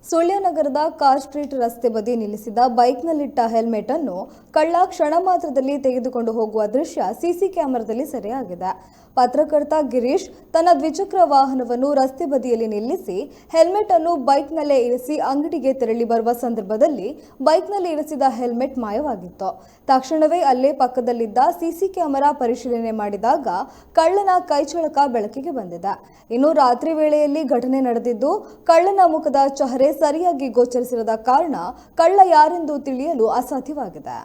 ಸುಳ್ಯ ನಗರದ car street ರಸ್ತೆ ಬದಿ ನಿಲ್ಲಿಸಿದ ಬೈಕ್ನಲ್ಲಿಟ್ಟ ಹೆಲ್ಮೆಟ್ ಅನ್ನು ಕಳ್ಳ ಕ್ಷಣ ಮಾತ್ರದಲ್ಲಿ ತೆಗೆದುಕೊಂಡು ಹೋಗುವ ದೃಶ್ಯ ಸಿಸಿ ಕ್ಯಾಮೆರಾದಲ್ಲಿ ಸೆರೆಯಾಗಿದೆ. ಪತ್ರಕರ್ತ ಗಿರೀಶ್ ತನ್ನ ದ್ವಿಚಕ್ರ ವಾಹನವನ್ನು ರಸ್ತೆ ಬದಿಯಲ್ಲಿ ನಿಲ್ಲಿಸಿ ಹೆಲ್ಮೆಟ್ ಅನ್ನು ಬೈಕ್ನಲ್ಲೇ ಇರಿಸಿ ಅಂಗಡಿಗೆ ತೆರಳಿ ಬರುವ ಸಂದರ್ಭದಲ್ಲಿ ಬೈಕ್ನಲ್ಲಿ ಇರಿಸಿದ ಹೆಲ್ಮೆಟ್ ಮಾಯವಾಗಿತ್ತು. ತಕ್ಷಣವೇ ಅಲ್ಲೇ ಪಕ್ಕದಲ್ಲಿದ್ದ ಸಿಸಿ ಕ್ಯಾಮೆರಾ ಪರಿಶೀಲನೆ ಮಾಡಿದಾಗ ಕಳ್ಳನ ಕೈಚಳಕ ಬೆಳಕಿಗೆ ಬಂದಿದೆ. ಇನ್ನು ರಾತ್ರಿ ವೇಳೆಯಲ್ಲಿ ಘಟನೆ ನಡೆದಿದ್ದು ಕಳ್ಳನ ಮುಖದ ಚಹರೆ ಸರಿಯಾಗಿ ಗೋಚರಿಸಿರದ ಕಾರಣ ಕಳ್ಳ ಯಾರೆಂದು ತಿಳಿಯಲು ಅಸಾಧ್ಯವಾಗಿದೆ.